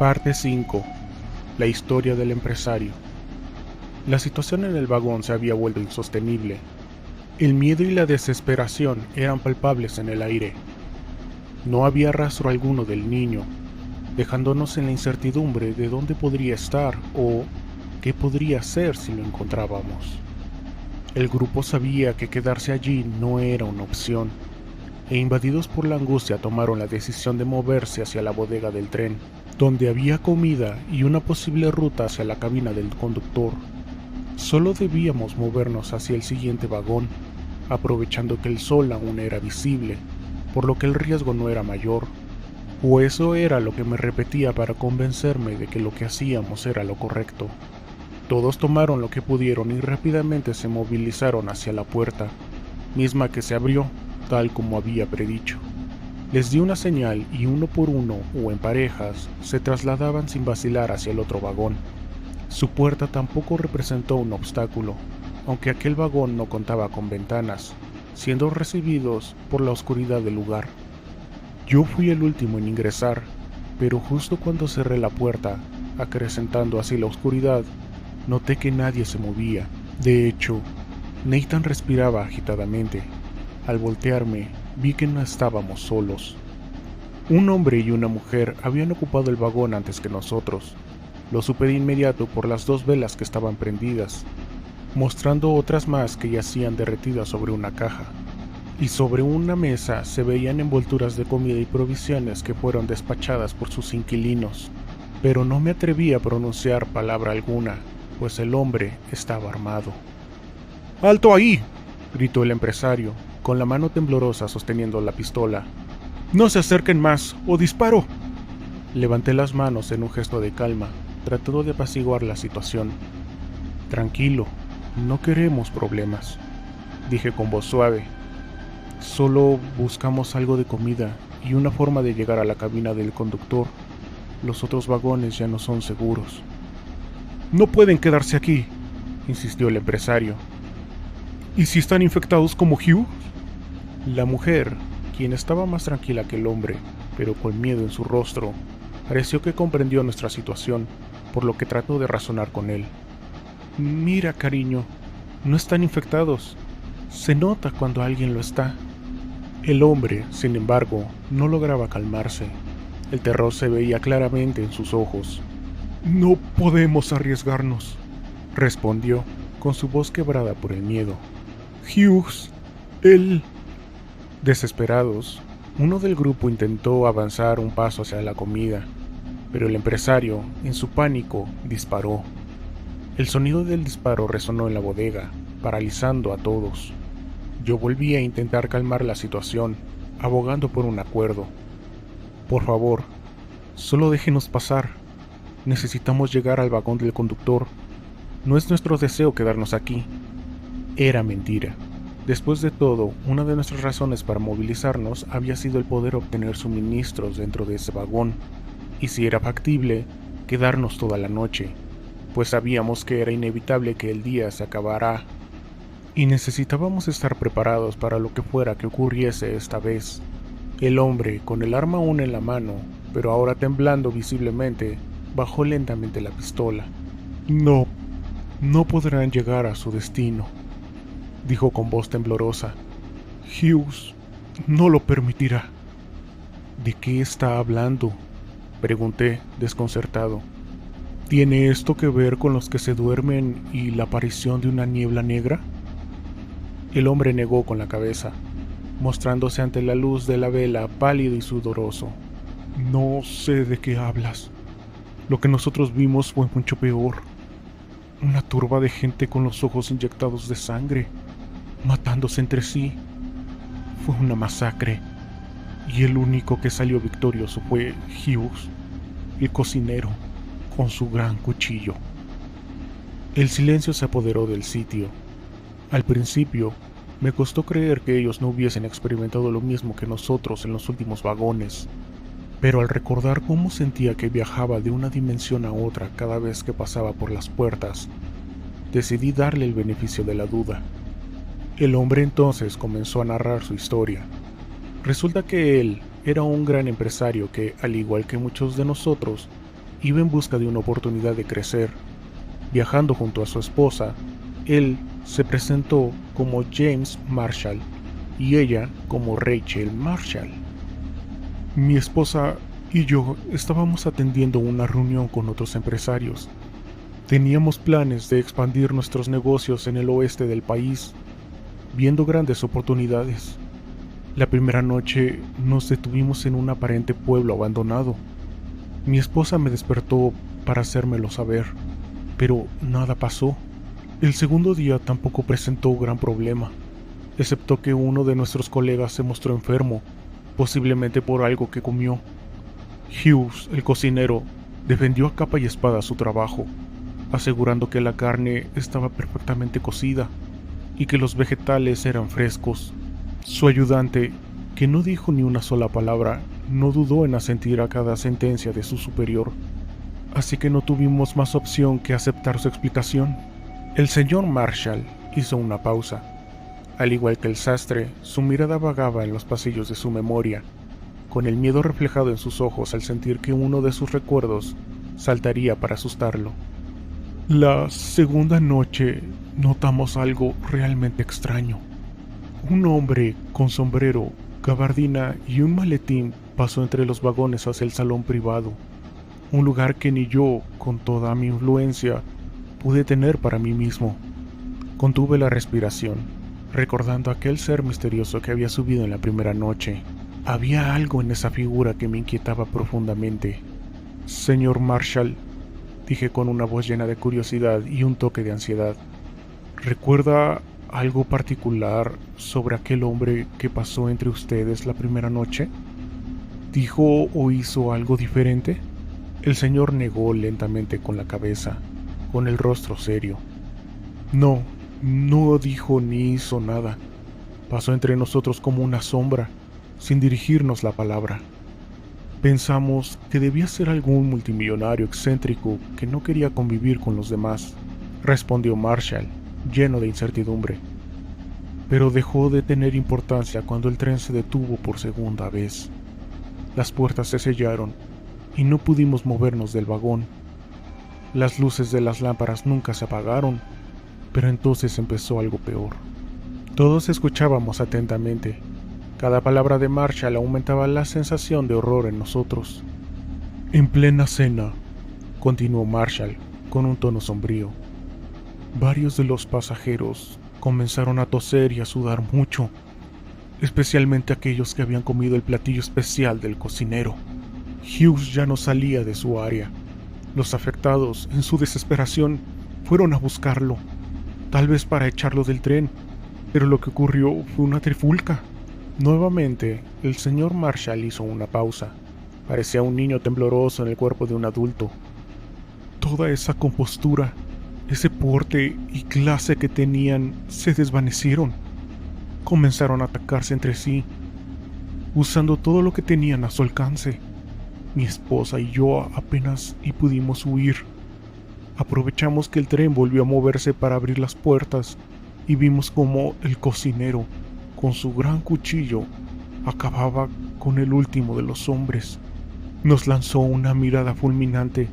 Parte 5. La historia del empresario. La situación en el vagón se había vuelto insostenible. El miedo y la desesperación eran palpables en el aire. No había rastro alguno del niño, dejándonos en la incertidumbre de dónde podría estar o qué podría hacer si lo encontrábamos. El grupo sabía que quedarse allí no era una opción, e invadidos por la angustia tomaron la decisión de moverse hacia la bodega del tren, donde había comida y una posible ruta hacia la cabina del conductor. Solo debíamos movernos hacia el siguiente vagón, aprovechando que el sol aún era visible, por lo que el riesgo no era mayor. O eso era lo que me repetía para convencerme de que lo que hacíamos era lo correcto. Todos tomaron lo que pudieron y rápidamente se movilizaron hacia la puerta, misma que se abrió, tal como había predicho. Les di una señal y uno por uno, o en parejas, se trasladaban sin vacilar hacia el otro vagón. Su puerta tampoco representó un obstáculo, aunque aquel vagón no contaba con ventanas, siendo recibidos por la oscuridad del lugar. Yo fui el último en ingresar, pero justo cuando cerré la puerta, acrecentando así la oscuridad, noté que nadie se movía. De hecho, Nathan respiraba agitadamente. Al voltearme, vi que no estábamos solos. Un hombre y una mujer habían ocupado el vagón antes que nosotros. Lo supe de inmediato por las dos velas que estaban prendidas, mostrando otras más que yacían derretidas sobre una caja. Y sobre una mesa se veían envolturas de comida y provisiones que fueron despachadas por sus inquilinos, pero no me atreví a pronunciar palabra alguna, pues el hombre estaba armado. ¡Alto ahí!, gritó el empresario, con la mano temblorosa sosteniendo la pistola. ¡No se acerquen más, o disparo! Levanté las manos en un gesto de calma, tratando de apaciguar la situación. Tranquilo, no queremos problemas, dije con voz suave. Solo buscamos algo de comida y una forma de llegar a la cabina del conductor. Los otros vagones ya no son seguros. No pueden quedarse aquí, insistió el empresario. ¿Y si están infectados como Hugh? La mujer, quien estaba más tranquila que el hombre, pero con miedo en su rostro, pareció que comprendió nuestra situación, por lo que trató de razonar con él. Mira, cariño, no están infectados. Se nota cuando alguien lo está. El hombre, sin embargo, no lograba calmarse. El terror se veía claramente en sus ojos. No podemos arriesgarnos, respondió, con su voz quebrada por el miedo. Hughes, él... Desesperados, uno del grupo intentó avanzar un paso hacia la comida, pero el empresario, en su pánico, disparó. El sonido del disparo resonó en la bodega, paralizando a todos. Yo volví a intentar calmar la situación, abogando por un acuerdo. Por favor, solo déjenos pasar. Necesitamos llegar al vagón del conductor. No es nuestro deseo quedarnos aquí. Era mentira. Después de todo, una de nuestras razones para movilizarnos había sido el poder obtener suministros dentro de ese vagón, y si era factible, quedarnos toda la noche, pues sabíamos que era inevitable que el día se acabara, y necesitábamos estar preparados para lo que fuera que ocurriese esta vez. El hombre, con el arma aún en la mano, pero ahora temblando visiblemente, bajó lentamente la pistola. No podrán llegar a su destino, dijo con voz temblorosa. Hughes no lo permitirá. ¿De qué está hablando?, pregunté, desconcertado. ¿Tiene esto que ver con los que se duermen y la aparición de una niebla negra? El hombre negó con la cabeza, mostrándose ante la luz de la vela pálido y sudoroso. No sé de qué hablas. Lo que nosotros vimos fue mucho peor. Una turba de gente con los ojos inyectados de sangre, matándose entre sí. Fue una masacre, y el único que salió victorioso fue Hughes, el cocinero, con su gran cuchillo. El silencio se apoderó del sitio. Al principio, me costó creer que ellos no hubiesen experimentado lo mismo que nosotros en los últimos vagones, pero al recordar cómo sentía que viajaba de una dimensión a otra cada vez que pasaba por las puertas, decidí darle el beneficio de la duda. El hombre entonces comenzó a narrar su historia. Resulta que él era un gran empresario que, al igual que muchos de nosotros, iba en busca de una oportunidad de crecer. Viajando junto a su esposa, él se presentó como James Marshall y ella como Rachel Marshall. Mi esposa y yo estábamos atendiendo una reunión con otros empresarios. Teníamos planes de expandir nuestros negocios en el oeste del país, viendo grandes oportunidades. La primera noche nos detuvimos en un aparente pueblo abandonado. Mi esposa me despertó para hacérmelo saber, pero nada pasó. El segundo día tampoco presentó gran problema, excepto que uno de nuestros colegas se mostró enfermo, posiblemente por algo que comió. Hughes, el cocinero, defendió a capa y espada su trabajo, asegurando que la carne estaba perfectamente cocida y que los vegetales eran frescos. Su ayudante, que no dijo ni una sola palabra, no dudó en asentir a cada sentencia de su superior, así que no tuvimos más opción que aceptar su explicación. El señor Marshall hizo una pausa. Al igual que el sastre, su mirada vagaba en los pasillos de su memoria, con el miedo reflejado en sus ojos al sentir que uno de sus recuerdos saltaría para asustarlo. La segunda noche notamos algo realmente extraño. Un hombre con sombrero, gabardina y un maletín pasó entre los vagones hacia el salón privado, un lugar que ni yo, con toda mi influencia, pude tener para mí mismo. Contuve la respiración, recordando aquel ser misterioso que había subido en la primera noche. Había algo en esa figura que me inquietaba profundamente. Señor Marshall, dije con una voz llena de curiosidad y un toque de ansiedad, ¿recuerda algo particular sobre aquel hombre que pasó entre ustedes la primera noche? ¿Dijo o hizo algo diferente? El señor negó lentamente con la cabeza, con el rostro serio. No dijo ni hizo nada. Pasó entre nosotros como una sombra, sin dirigirnos la palabra. Pensamos que debía ser algún multimillonario excéntrico que no quería convivir con los demás, respondió Marshall, lleno de incertidumbre. Pero dejó de tener importancia cuando el tren se detuvo por segunda vez. Las puertas se sellaron y no pudimos movernos del vagón. Las luces de las lámparas nunca se apagaron, pero entonces empezó algo peor. Todos escuchábamos atentamente. Cada palabra de Marshall aumentaba la sensación de horror en nosotros. En plena cena, continuó Marshall con un tono sombrío, varios de los pasajeros comenzaron a toser y a sudar mucho, especialmente aquellos que habían comido el platillo especial del cocinero. Hughes ya no salía de su área. Los afectados, en su desesperación, fueron a buscarlo, tal vez para echarlo del tren, pero lo que ocurrió fue una trifulca. Nuevamente, el señor Marshall hizo una pausa. Parecía un niño tembloroso en el cuerpo de un adulto. Toda esa compostura, ese porte y clase que tenían se desvanecieron. Comenzaron a atacarse entre sí, usando todo lo que tenían a su alcance. Mi esposa y yo apenas pudimos huir. Aprovechamos que el tren volvió a moverse para abrir las puertas y vimos cómo el cocinero, con su gran cuchillo, acababa con el último de los hombres. Nos lanzó una mirada fulminante,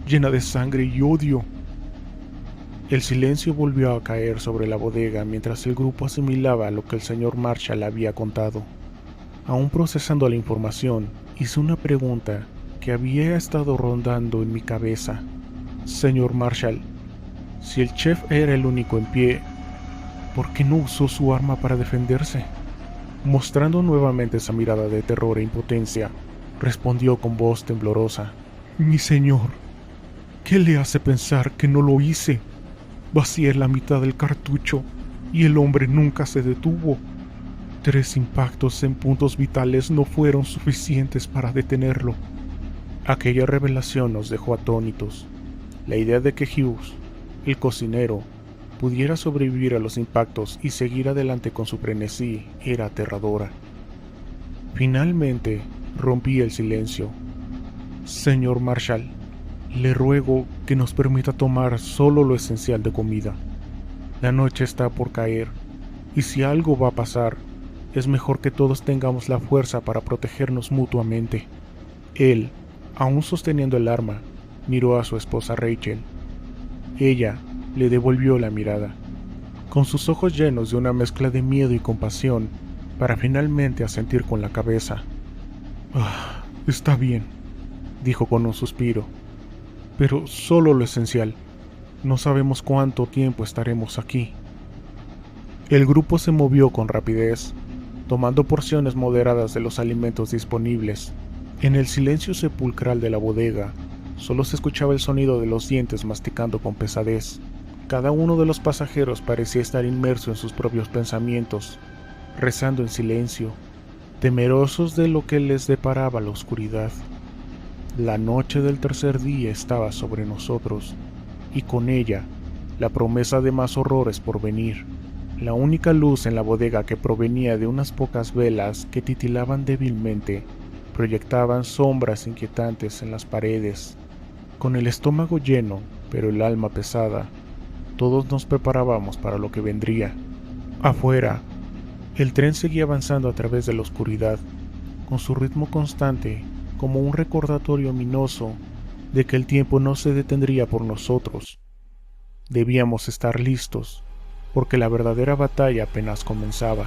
llena de sangre y odio. El silencio volvió a caer sobre la bodega mientras el grupo asimilaba lo que el señor Marshall había contado. Aún procesando la información, hice una pregunta que había estado rondando en mi cabeza. Señor Marshall, si el chef era el único en pie, ¿por qué no usó su arma para defenderse? Mostrando nuevamente esa mirada de terror e impotencia, respondió con voz temblorosa. Mi señor, ¿qué le hace pensar que no lo hice? Vacié la mitad del cartucho y el hombre nunca se detuvo. 3 impactos en puntos vitales no fueron suficientes para detenerlo. Aquella revelación nos dejó atónitos. La idea de que Hughes, el cocinero, pudiera sobrevivir a los impactos y seguir adelante con su frenesí era aterradora. Finalmente rompí el silencio. Señor Marshall, le ruego que nos permita tomar solo lo esencial de comida. La noche está por caer, y si algo va a pasar, es mejor que todos tengamos la fuerza para protegernos mutuamente. Él, aún sosteniendo el arma, Miró a su esposa Rachel. Ella le devolvió la mirada, con sus ojos llenos de una mezcla de miedo y compasión, para finalmente asentir con la cabeza. Está bien, dijo con un suspiro, pero solo lo esencial. No sabemos cuánto tiempo estaremos aquí. El grupo se movió con rapidez, tomando porciones moderadas de los alimentos disponibles. En el silencio sepulcral de la bodega, solo se escuchaba el sonido de los dientes masticando con pesadez. Cada uno de los pasajeros parecía estar inmerso en sus propios pensamientos, rezando en silencio, temerosos de lo que les deparaba la oscuridad. La noche del tercer día estaba sobre nosotros, y con ella, la promesa de más horrores por venir. La única luz en la bodega, que provenía de unas pocas velas que titilaban débilmente, proyectaban sombras inquietantes en las paredes. Con el estómago lleno, pero el alma pesada, todos nos preparábamos para lo que vendría. Afuera, el tren seguía avanzando a través de la oscuridad, con su ritmo constante, como un recordatorio ominoso de que el tiempo no se detendría por nosotros. Debíamos estar listos, porque la verdadera batalla apenas comenzaba.